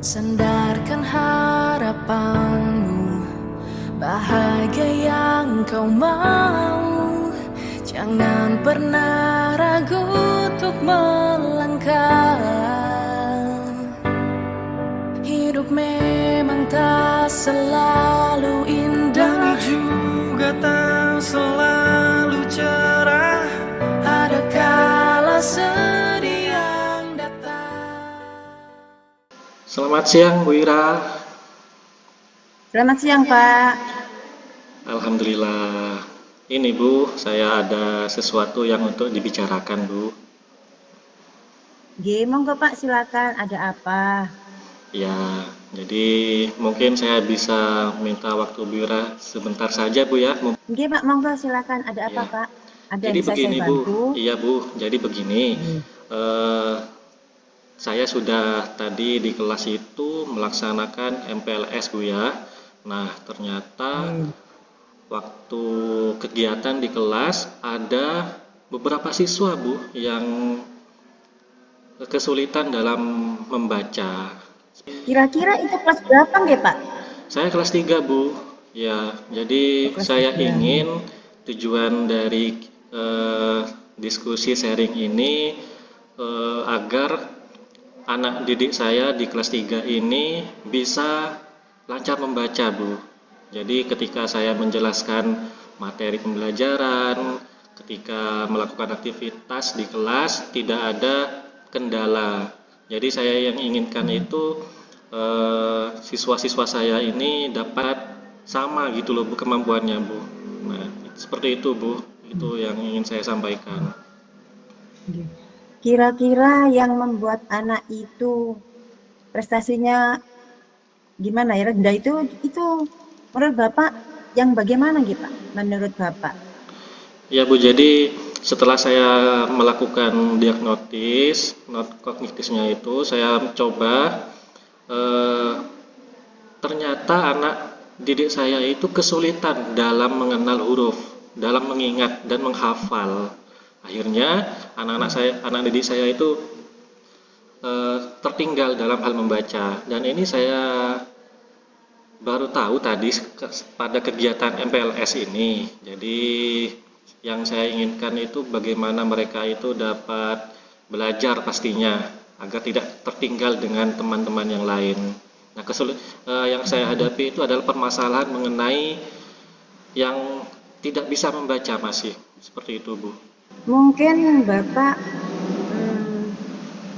Sandarkan harapanmu, bahagia yang kau mau. Jangan pernah ragu untuk melangkah. Hidup memang tak selalu indah, juga tak selalu cerah. ada kala sedih yang datang. Selamat siang Bu Ira. Selamat siang Pak. Alhamdulillah. Ini Bu, saya ada sesuatu yang untuk dibicarakan Bu. Monggo Pak, silakan. Ada apa? Ya, jadi mungkin saya bisa minta waktu Bu Ira sebentar saja Bu ya. Pak, monggo silakan. Ada apa Ya. Pak? Ada Jadi yang bisa begini saya Bu. bantu? Iya Bu, jadi begini. Saya sudah tadi di kelas itu melaksanakan MPLS Bu ya. Nah, ternyata waktu kegiatan di kelas ada beberapa siswa Bu yang kesulitan dalam membaca. Kira-kira itu kelas berapa nggih Pak? Saya kelas 3 Bu. Ya, jadi Kelas saya 3. ingin tujuan dari diskusi sharing ini agar anak didik saya di kelas 3 ini bisa lancar membaca Bu. Jadi ketika saya menjelaskan materi pembelajaran, ketika melakukan aktivitas di kelas tidak ada kendala. Jadi saya yang inginkan itu siswa-siswa saya ini dapat sama gitu loh Bu kemampuannya Bu. Nah, seperti itu Bu. Itu yang ingin saya sampaikan. Kira-kira yang membuat anak itu prestasinya gimana ya, rendah itu menurut Bapak yang bagaimana gitu Pak? Menurut Bapak? Ya Bu, jadi setelah saya melakukan diagnosis, kognitifnya itu saya coba ternyata anak didik saya itu kesulitan dalam mengenal huruf, dalam mengingat dan menghafal. Akhirnya anak didik saya itu tertinggal dalam hal membaca, dan ini saya baru tahu tadi pada kegiatan MPLS ini. Jadi yang saya inginkan itu bagaimana mereka itu dapat belajar pastinya agar tidak tertinggal dengan teman-teman yang lain. Nah, yang saya hadapi itu adalah permasalahan mengenai yang tidak bisa membaca masih seperti itu Bu. Mungkin Bapak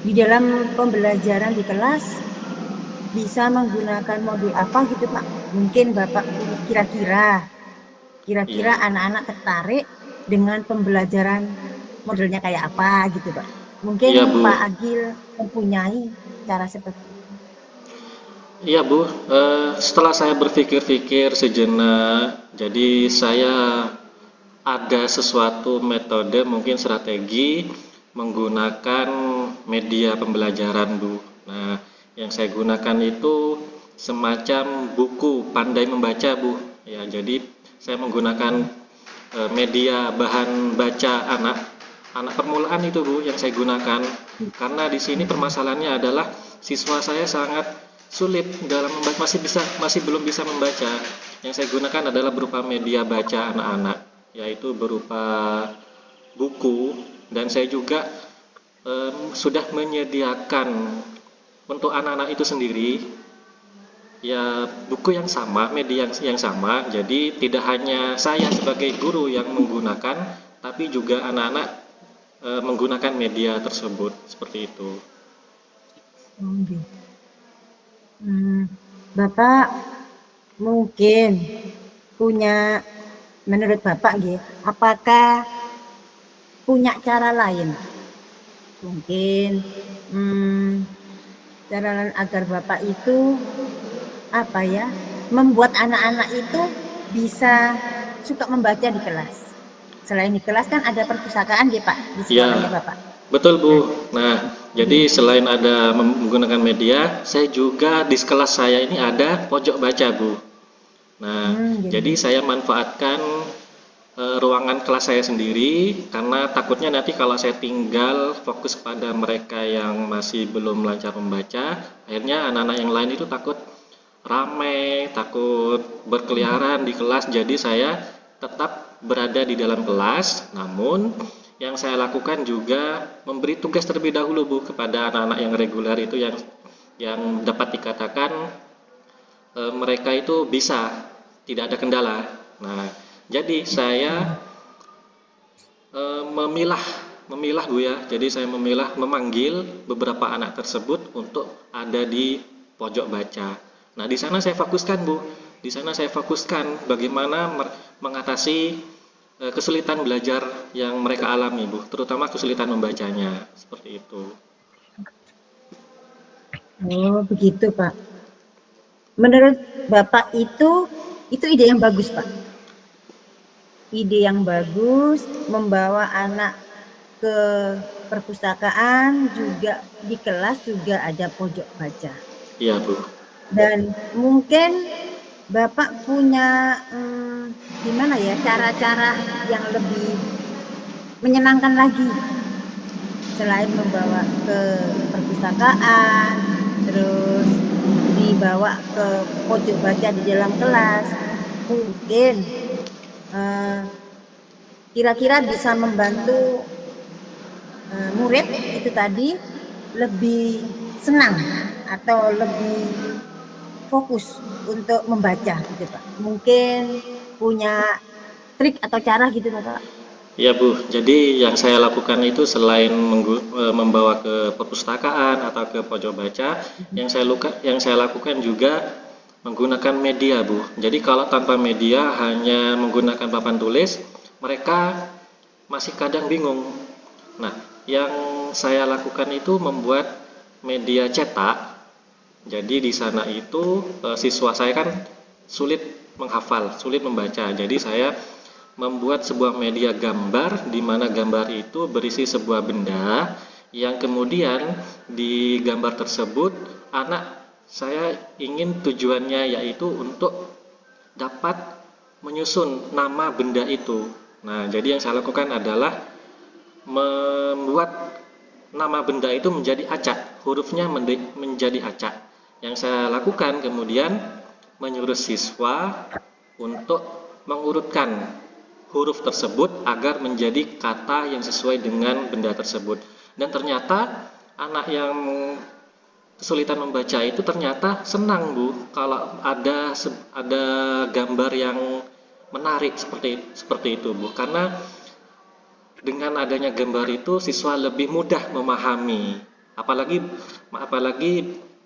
di dalam pembelajaran di kelas bisa menggunakan modul apa gitu Pak? Mungkin Bapak kira-kira anak-anak tertarik dengan pembelajaran modelnya kayak apa gitu Pak? Mungkin Iya, Bu. Pak Agil mempunyai cara seperti itu. Iya Bu, setelah saya berpikir-pikir sejenak, jadi saya ada sesuatu metode mungkin strategi menggunakan media pembelajaran Bu. Nah, yang saya gunakan itu semacam buku pandai membaca Bu. Ya, jadi saya menggunakan media bahan baca anak permulaan itu Bu yang saya gunakan, karena di sini permasalahannya adalah siswa saya sangat sulit dalam membaca, masih belum bisa membaca. Yang saya gunakan adalah berupa media baca anak-anak, yaitu berupa buku, dan saya juga sudah menyediakan untuk anak-anak itu sendiri ya buku yang sama, media yang sama. Jadi tidak hanya saya sebagai guru yang menggunakan, tapi juga anak-anak menggunakan media tersebut, seperti itu. Bapak mungkin punya, menurut Bapak apakah punya cara lain? Mungkin cara lain agar Bapak itu membuat anak-anak itu bisa suka membaca di kelas. Selain di kelas kan ada perpustakaan Pak di sekolahnya Bapak. Betul Bu. Nah, jadi selain ada menggunakan media, saya juga di kelas saya ini ada pojok baca Bu. Nah, jadi saya manfaatkan ruangan kelas saya sendiri, karena takutnya nanti kalau saya tinggal fokus pada mereka yang masih belum lancar membaca, akhirnya anak-anak yang lain itu takut ramai, takut berkeliaran di kelas. Jadi saya tetap berada di dalam kelas, namun yang saya lakukan juga memberi tugas terlebih dahulu Bu kepada anak-anak yang reguler itu, yang dapat dikatakan mereka itu bisa, tidak ada kendala. Nah, jadi saya memilah Bu ya. Jadi saya memanggil beberapa anak tersebut untuk ada di pojok baca. Nah, di sana saya fokuskan Bu. Di sana saya fokuskan bagaimana mengatasi kesulitan belajar yang mereka alami Bu, terutama kesulitan membacanya, seperti itu. Oh, begitu, Pak. Menurut Bapak itu ide yang bagus, Pak. Ide yang bagus, membawa anak ke perpustakaan, juga di kelas juga ada pojok baca. Iya, Bu. Dan mungkin Bapak punya gimana ya, cara-cara yang lebih menyenangkan lagi selain membawa ke perpustakaan, terus dibawa ke pojok baca di dalam kelas. Mungkin kira-kira bisa membantu murid itu tadi lebih senang atau lebih fokus untuk membaca gitu Pak. Mungkin punya trik atau cara gitu Pak. Ya Bu, jadi yang saya lakukan itu selain membawa ke perpustakaan atau ke pojok baca, yang saya lakukan juga menggunakan media Bu. Jadi kalau tanpa media hanya menggunakan papan tulis, mereka masih kadang bingung. Nah, yang saya lakukan itu membuat media cetak. Jadi di sana itu siswa saya kan sulit menghafal, sulit membaca. Jadi saya membuat sebuah media gambar, di mana gambar itu berisi sebuah benda yang kemudian di gambar tersebut saya ingin tujuannya yaitu untuk dapat menyusun nama benda itu. Nah, jadi yang saya lakukan adalah membuat nama benda itu menjadi acak, hurufnya menjadi acak. Yang saya lakukan kemudian menyuruh siswa untuk mengurutkan huruf tersebut agar menjadi kata yang sesuai dengan benda tersebut. Dan ternyata anak yang kesulitan membaca itu ternyata senang Bu kalau ada gambar yang menarik seperti itu Bu, karena dengan adanya gambar itu siswa lebih mudah memahami, apalagi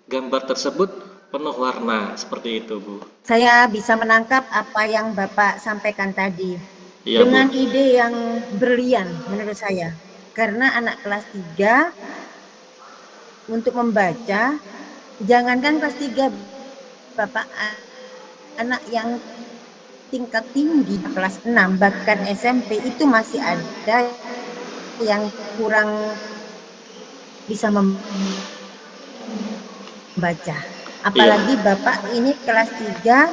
gambar tersebut penuh warna, seperti itu Bu. Saya bisa menangkap apa yang Bapak sampaikan tadi. Iya, dengan Bu. Ide yang brilian menurut saya, karena anak kelas 3 untuk membaca, jangankan kelas 3 Bapak, anak yang tingkat tinggi kelas 6 bahkan SMP itu masih ada yang kurang bisa membaca. Apalagi Bapak ini kelas 3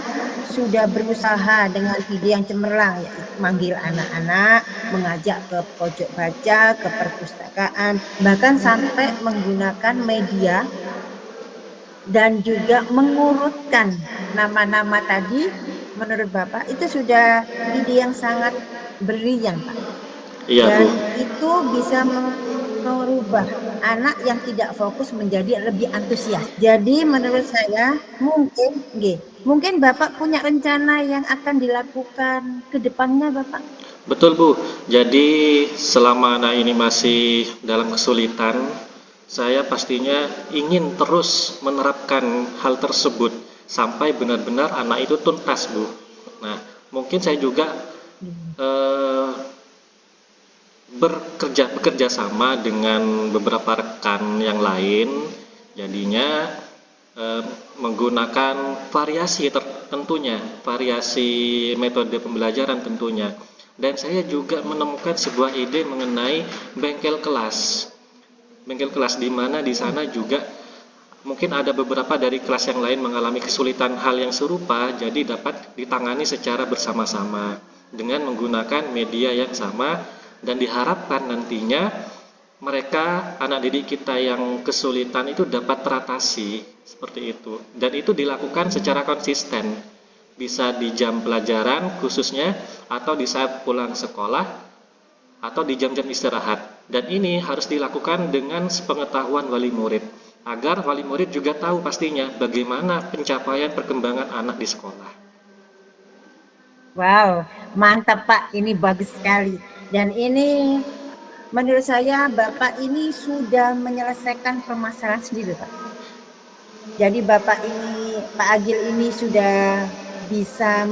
sudah berusaha dengan ide yang cemerlang, yaitu manggil anak-anak, mengajak ke pojok baca, ke perpustakaan, bahkan sampai menggunakan media dan juga mengurutkan nama-nama tadi. Menurut Bapak itu sudah ide yang sangat brilian Pak. Iya, dan Bu. itu bisa merubah anak yang tidak fokus menjadi lebih antusias. Jadi menurut saya mungkin Bapak punya rencana yang akan dilakukan ke depannya Bapak? Betul Bu, jadi selama anak ini masih dalam kesulitan, saya pastinya ingin terus menerapkan hal tersebut sampai benar-benar anak itu tuntas Bu. Nah, mungkin saya juga bekerja sama dengan beberapa rekan yang lain, jadinya menggunakan variasi variasi metode pembelajaran tentunya. Dan saya juga menemukan sebuah ide mengenai bengkel kelas di mana di sana juga mungkin ada beberapa dari kelas yang lain mengalami kesulitan hal yang serupa, jadi dapat ditangani secara bersama-sama. dengan menggunakan media yang sama, dan diharapkan nantinya mereka, anak didik kita yang kesulitan itu dapat teratasi seperti itu, dan itu dilakukan secara konsisten, bisa di jam pelajaran khususnya, atau di saat pulang sekolah, atau di jam-jam istirahat. Dan ini harus dilakukan dengan sepengetahuan wali murid, agar wali murid juga tahu pastinya bagaimana pencapaian perkembangan anak di sekolah. Wow, mantap Pak, ini bagus sekali. Dan ini menurut saya Bapak ini sudah menyelesaikan permasalahan sendiri Pak. Jadi Bapak ini, Pak Agil ini sudah bisa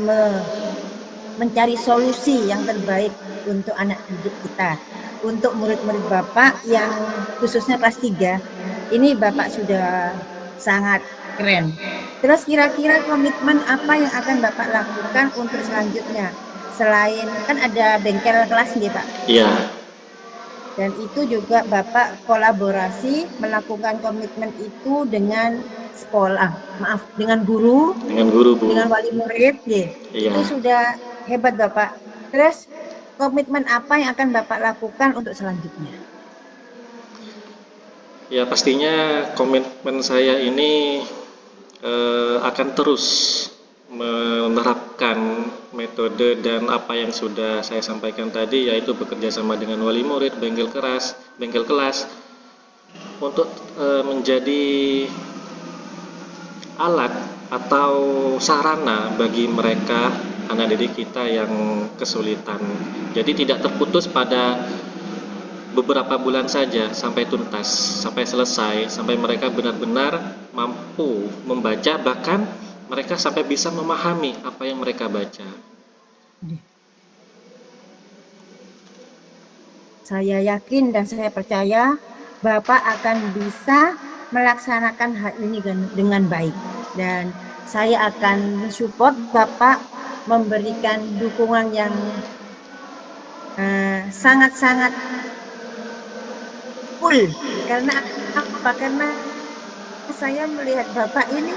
mencari solusi yang terbaik untuk anak didik kita. Untuk murid-murid Bapak yang khususnya kelas 3, ini Bapak sudah sangat keren. Terus kira-kira komitmen apa yang akan Bapak lakukan untuk selanjutnya? Selain kan ada bengkel kelas nih Pak. Iya. Dan itu juga Bapak kolaborasi melakukan komitmen itu dengan sekolah, dengan guru, Bu. dengan wali murid, ya. Iya. Itu sudah hebat Bapak. Terus komitmen apa yang akan Bapak lakukan untuk selanjutnya? Ya, pastinya komitmen saya ini akan terus menerapkan metode dan apa yang sudah saya sampaikan tadi, yaitu bekerja sama dengan wali murid, bengkel kelas, untuk menjadi alat atau sarana bagi mereka, anak didik kita yang kesulitan. Jadi tidak terputus pada beberapa bulan saja sampai tuntas, sampai selesai, sampai mereka benar-benar mampu membaca, bahkan mereka sampai bisa memahami apa yang mereka baca. Saya yakin dan saya percaya Bapak akan bisa melaksanakan hal ini dengan baik, dan saya akan mensupport Bapak, memberikan dukungan yang sangat-sangat full. Karena apa? Karena saya melihat Bapak ini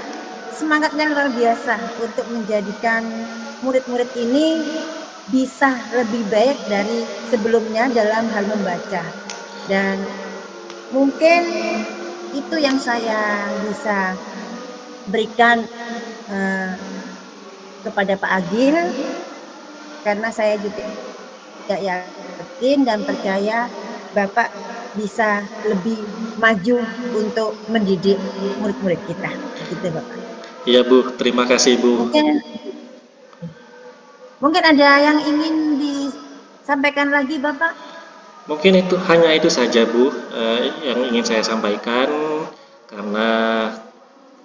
semangatnya luar biasa untuk menjadikan murid-murid ini bisa lebih baik dari sebelumnya dalam hal membaca. Dan mungkin itu yang saya bisa berikan kepada Pak Agil, karena saya juga yakin dan percaya Bapak bisa lebih maju untuk mendidik murid-murid kita, gitu Bapak. Iya Bu, terima kasih Bu. Mungkin ada yang ingin disampaikan lagi Bapak? Mungkin hanya itu saja Bu yang ingin saya sampaikan, karena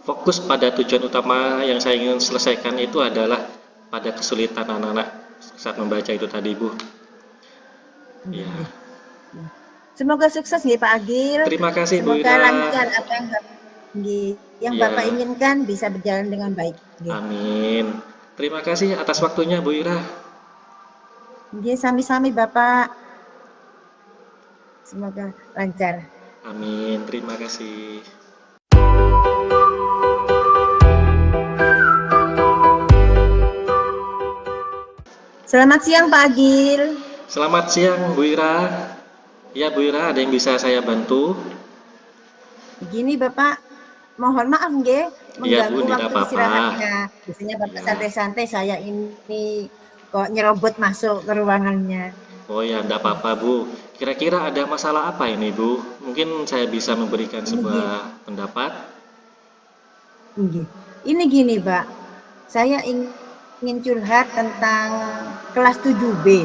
fokus pada tujuan utama yang saya ingin selesaikan itu adalah pada kesulitan anak-anak saat membaca itu tadi Bu. Iya. Semoga sukses ya Pak Agil. Terima kasih Bu Semoga Ira. lancar apa yang Bapak inginkan bisa berjalan dengan baik. Amin. Terima kasih atas waktunya Bu Ira. Sami-sami Bapak. Semoga lancar. Amin. Terima kasih. Selamat siang Pak Agil. Selamat siang Bu Ira. Ya Bu Ira, ada yang bisa saya bantu? Begini Bapak, mohon maaf nggih mengganggu waktu istirahatnya. Biasanya Bapak santai-santai, saya ini kok nyerobot masuk ke ruangannya. Oh ya, enggak apa-apa Bu. Kira-kira ada masalah apa ini Bu? Mungkin saya bisa memberikan sebuah pendapat. Ini gini Pak, saya ingin curhat tentang kelas 7B.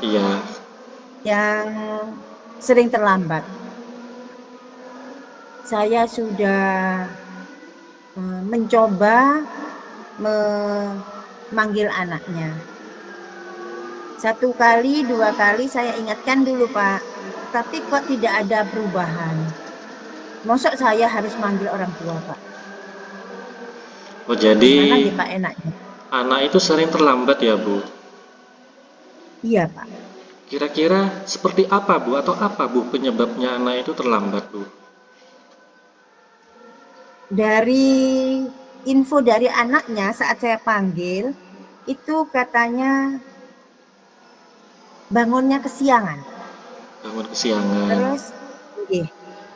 Iya. Yang sering terlambat. Saya sudah mencoba memanggil anaknya. 1 kali, 2 kali saya ingatkan dulu Pak, tapi kok tidak ada perubahan. Mosok saya harus manggil orang tua Pak? Oh jadi gimana Pak enaknya? Anak itu sering terlambat ya Bu? Iya Pak. Kira-kira seperti apa Bu, atau apa Bu penyebabnya anak itu terlambat Bu? Dari info dari anaknya saat saya panggil, itu katanya bangunnya kesiangan. Bangun kesiangan. Terus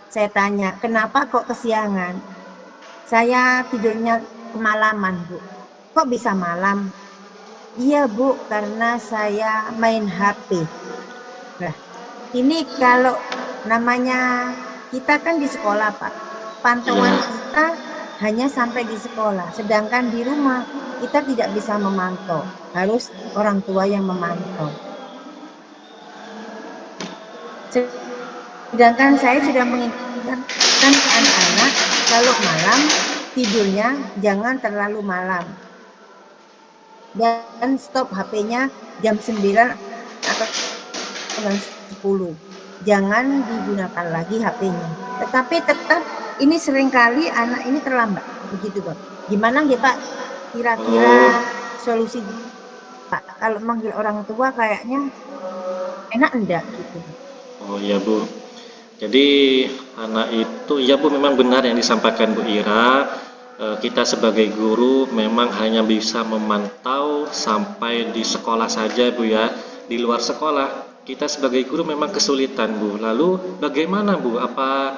saya tanya, kenapa kok kesiangan? Saya tidurnya kemalaman, Bu. Kok bisa malam? Iya, Bu, karena saya main HP. Nah, ini kalau namanya kita kan di sekolah, Pak. Pantauan Iya. kita hanya sampai di sekolah. Sedangkan di rumah kita tidak bisa memantau. Harus orang tua yang memantau. Sedangkan saya sudah mengingatkan ke anak-anak kalau malam tidurnya jangan terlalu malam. Dan stop HP-nya jam 9 atau jam 10. Jangan digunakan lagi HP-nya. Tetapi tetap ini seringkali anak ini terlambat. Begitu, Pak. Gimana ya, Pak? Kira-kira solusi Pak kalau manggil orang tua kayaknya enak enggak gitu. Oh iya, Bu. Jadi anak itu, ya Bu, memang benar yang disampaikan Bu Ira. Kita sebagai guru memang hanya bisa memantau sampai di sekolah saja, Bu ya. Di luar sekolah kita sebagai guru memang kesulitan, Bu. Lalu bagaimana, Bu? Apa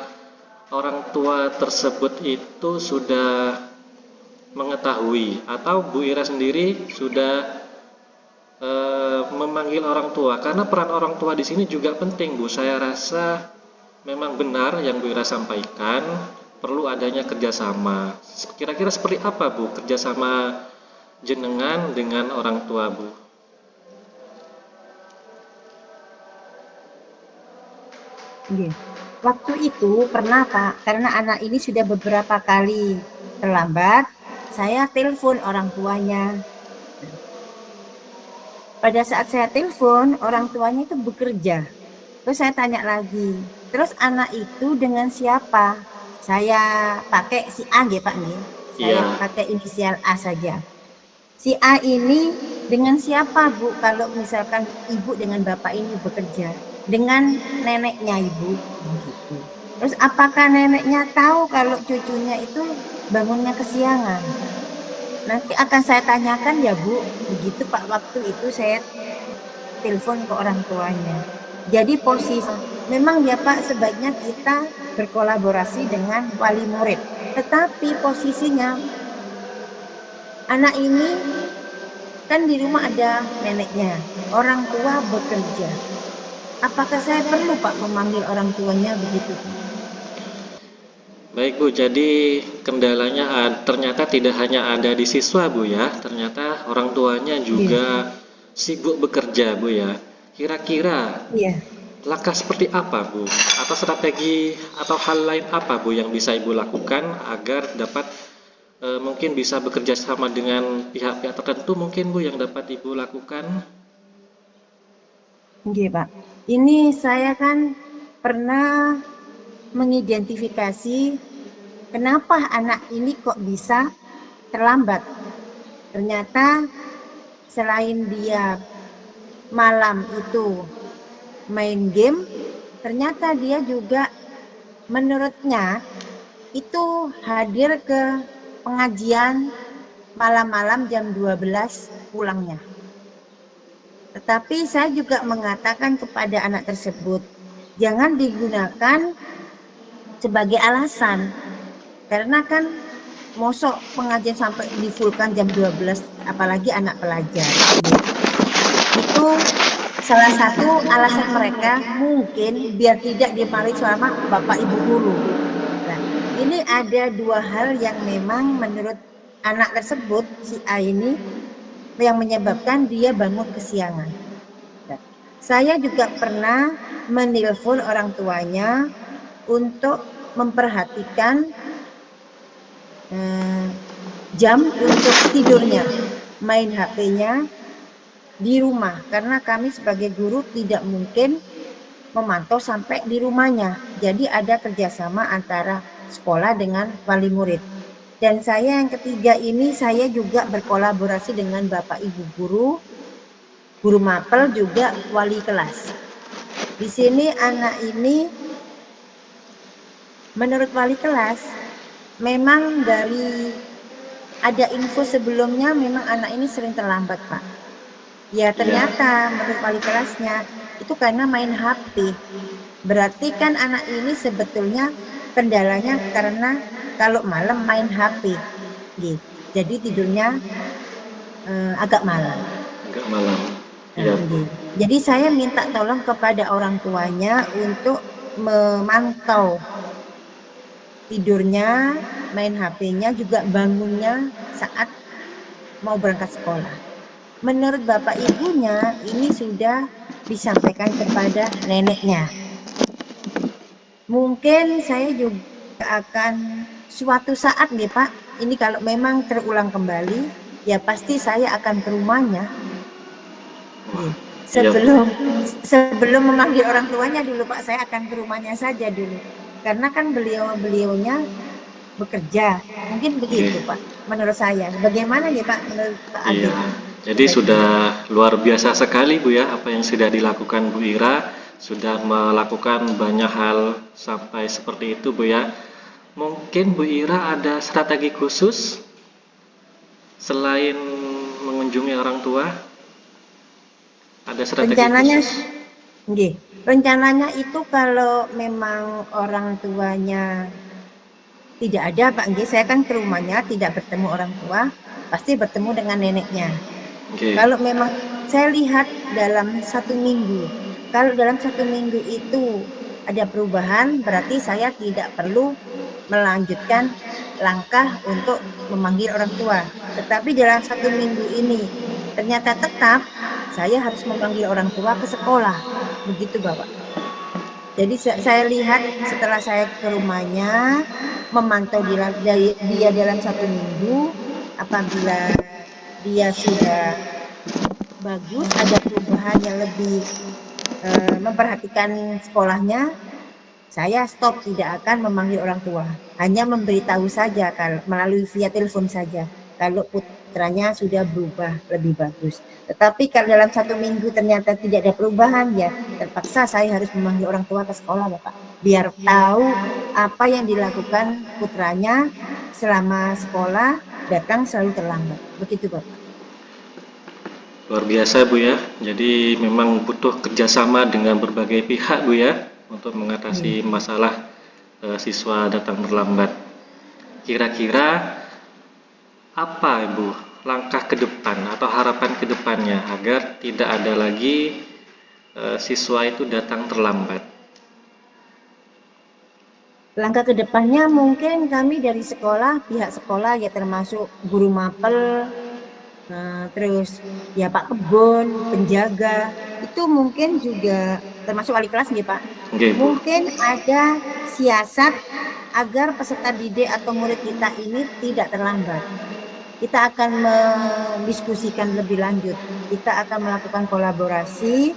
orang tua tersebut itu sudah mengetahui atau Bu Ira sendiri sudah memanggil orang tua? Karena peran orang tua di sini juga penting, Bu. Saya rasa memang benar yang Bu Ira sampaikan, perlu adanya kerjasama. Kira-kira seperti apa, Bu, kerjasama jenengan dengan orang tua, Bu? Waktu itu pernah, Pak, karena anak ini sudah beberapa kali terlambat, saya telepon orang tuanya. Pada saat saya telepon, orang tuanya itu bekerja. Terus saya tanya lagi, terus anak itu dengan siapa? Saya pakai si A, Pak, saya pakai inisial A saja. Si A ini dengan siapa, Bu? Kalau misalkan ibu dengan bapak ini bekerja, dengan neneknya ibu. Begitu. Terus apakah neneknya tahu kalau cucunya itu bangunnya kesiangan? Nanti akan saya tanyakan ya, Bu. Begitu, Pak, waktu itu saya telepon ke orang tuanya. Jadi posisi memang ya, Pak, sebaiknya kita berkolaborasi dengan wali murid. Tetapi posisinya anak ini kan di rumah ada neneknya, orang tua bekerja. Apakah saya perlu, Pak, memanggil orang tuanya begitu? Baik, Bu, jadi kendalanya ternyata tidak hanya ada di siswa, Bu ya. Ternyata orang tuanya juga sibuk bekerja, Bu ya. Kira-kira langkah seperti apa, Bu? Atau strategi atau hal lain apa, Bu, yang bisa Ibu lakukan agar dapat mungkin bisa bekerja sama dengan pihak-pihak tertentu mungkin, Bu, yang dapat Ibu lakukan? Pak. Ini saya kan pernah mengidentifikasi kenapa anak ini kok bisa terlambat. Ternyata selain dia malam itu main game, ternyata dia juga menurutnya itu hadir ke pengajian malam-malam jam 12 pulangnya. Tetapi saya juga mengatakan kepada anak tersebut, jangan digunakan sebagai alasan. Karena kan mosok pengajian sampai difulkan jam 12, apalagi anak pelajar. Itu salah satu alasan mereka mungkin biar tidak dimarahi sama bapak ibu guru. Nah, ini ada dua hal yang memang menurut anak tersebut, si A ini, yang menyebabkan dia bangun kesiangan. Nah, saya juga pernah menelpon orang tuanya untuk memperhatikan jam untuk tidurnya, main HP-nya di rumah, karena kami sebagai guru tidak mungkin memantau sampai di rumahnya. Jadi ada kerjasama antara sekolah dengan wali murid. Dan saya yang ketiga ini, saya juga berkolaborasi dengan Bapak Ibu guru mapel juga wali kelas. Di sini anak ini menurut wali kelas memang dari ada info sebelumnya memang anak ini sering terlambat, Pak. Ya ternyata menurut wali kelasnya itu karena main HP. Berarti kan anak ini sebetulnya kendalanya karena kalau malam main HP. Nggih. Jadi tidurnya agak malam. Agak malam. Iya, Bu. Nggih. Jadi saya minta tolong kepada orang tuanya untuk memantau tidurnya, main HP-nya, juga bangunnya saat mau berangkat sekolah. Menurut bapak ibunya ini sudah disampaikan kepada neneknya. Mungkin saya juga akan suatu saat nih Pak, ini kalau memang terulang kembali, ya pasti saya akan ke rumahnya. Nih, sebelum memanggil orang tuanya dulu Pak, saya akan ke rumahnya saja dulu. Karena kan beliaunya bekerja, mungkin begitu Pak. Menurut saya, bagaimana nih Pak menurut Pak Adit? Iya, jadi sudah luar biasa sekali Bu ya apa yang sudah dilakukan Bu Ira, sudah melakukan banyak hal sampai seperti itu Bu ya. Mungkin Bu Ira ada strategi khusus selain mengunjungi orang tua? Ada strategi Rencananya, khusus? nggih, rencananya itu kalau memang orang tuanya tidak ada Pak nggih, saya kan ke rumahnya tidak bertemu orang tua, pasti bertemu dengan neneknya. Oke. Kalau memang saya lihat dalam 1 minggu, kalau dalam 1 minggu itu ada perubahan, berarti saya tidak perlu melanjutkan langkah untuk memanggil orang tua. Tetapi dalam 1 minggu ini ternyata tetap saya harus memanggil orang tua ke sekolah, begitu Bapak. Jadi saya lihat setelah saya ke rumahnya, memantau dia dalam 1 minggu, apabila dia sudah bagus, ada perubahan yang lebih memperhatikan sekolahnya, saya stop, tidak akan memanggil orang tua, hanya memberitahu saja kalau melalui via telepon saja kalau putranya sudah berubah lebih bagus. Tetapi kalau dalam 1 minggu ternyata tidak ada perubahan, ya terpaksa saya harus memanggil orang tua ke sekolah Bapak, biar tahu apa yang dilakukan putranya selama sekolah, datang selalu terlambat, begitu Bapak. Luar biasa Bu ya, jadi memang butuh kerjasama dengan berbagai pihak Bu ya untuk mengatasi masalah siswa datang terlambat. Kira-kira apa Ibu langkah ke depan atau harapan ke depannya agar tidak ada lagi siswa itu datang terlambat? Langkah ke depannya mungkin kami dari sekolah, pihak sekolah ya termasuk guru mapel, terus ya Pak Kebon, penjaga, itu mungkin juga termasuk wali kelas nih Pak. Oke, Bu. Mungkin ada siasat agar peserta didik atau murid kita ini tidak terlambat. Kita akan mendiskusikan lebih lanjut. Kita akan melakukan kolaborasi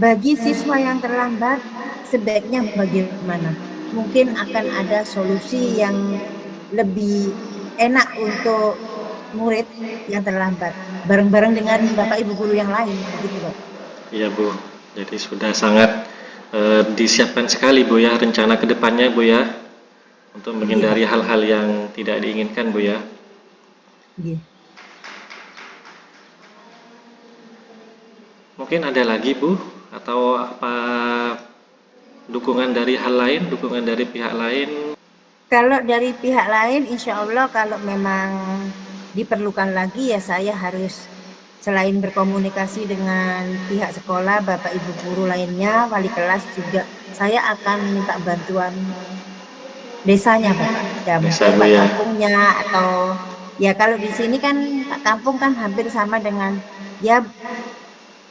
bagi siswa yang terlambat, sebaiknya bagaimana. Mungkin akan ada solusi yang lebih enak untuk murid yang terlambat, bareng-bareng dengan Bapak Ibu guru yang lain, begitu Pak. Iya Bu, jadi sudah sangat disiapkan sekali Bu ya rencana ke depannya Bu ya untuk menghindari hal-hal yang tidak diinginkan Bu ya. Iya. Mungkin ada lagi Bu atau apa dukungan dari hal lain, dukungan dari pihak lain? Kalau dari pihak lain, insya Allah kalau memang diperlukan lagi ya saya harus selain berkomunikasi dengan pihak sekolah, Bapak Ibu guru lainnya, wali kelas juga, saya akan minta bantuan desanya Bapak, ya mungkin Pak Kampungnya, atau ya kalau di sini kan Pak Kampung kan hampir sama dengan ya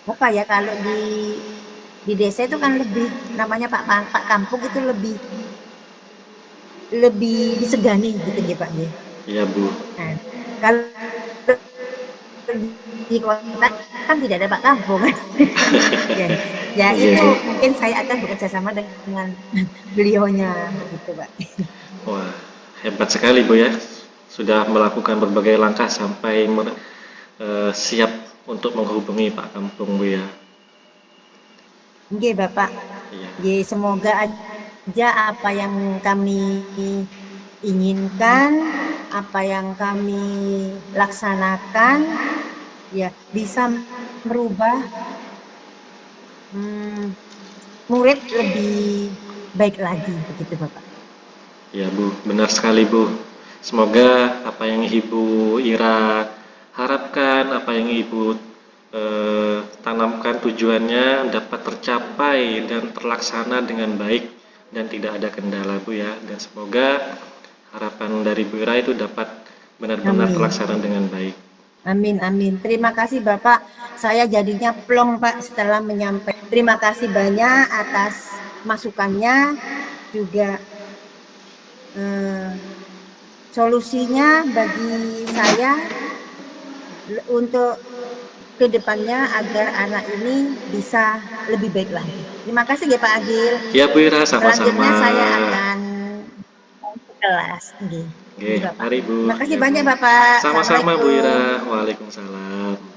apa ya, kalau di desa itu kan lebih namanya Pak Kampung itu lebih disegani gitu ya Pak ya. Iya Bu. Nah, kalau di kota kan tidak ada Pak Kampung. ya itu mungkin saya akan bekerja sama dengan beliaunya begitu Pak. Wah, hebat sekali Bu ya. Sudah melakukan berbagai langkah sampai siap untuk menghubungi Pak Kampung Bu ya. Oke Bapak. Iya. Semoga aja apa yang kami inginkan, apa yang kami laksanakan ya bisa merubah murid lebih baik lagi begitu Bapak. Ya Bu, benar sekali Bu. Semoga apa yang Ibu Ira harapkan, apa yang Ibu tanamkan tujuannya dapat tercapai dan terlaksana dengan baik dan tidak ada kendala Bu ya. Dan semoga harapan dari Bu Ira itu dapat benar-benar Amin. terlaksana dengan baik. Amin, amin. Terima kasih Bapak. Saya jadinya plong Pak setelah menyampaikan. Terima kasih banyak atas masukannya, juga solusinya bagi saya untuk kedepannya agar anak ini bisa lebih baik lagi. Terima kasih ya Pak Agil. Ya Bu Ira, sama-sama. Selanjutnya saya akan ke kelas. Oke, mari Bu. Terima kasih Ya, banyak Bu. Bapak. Sama-sama Bu Assalamualaikum. Ira. Waalaikumsalam.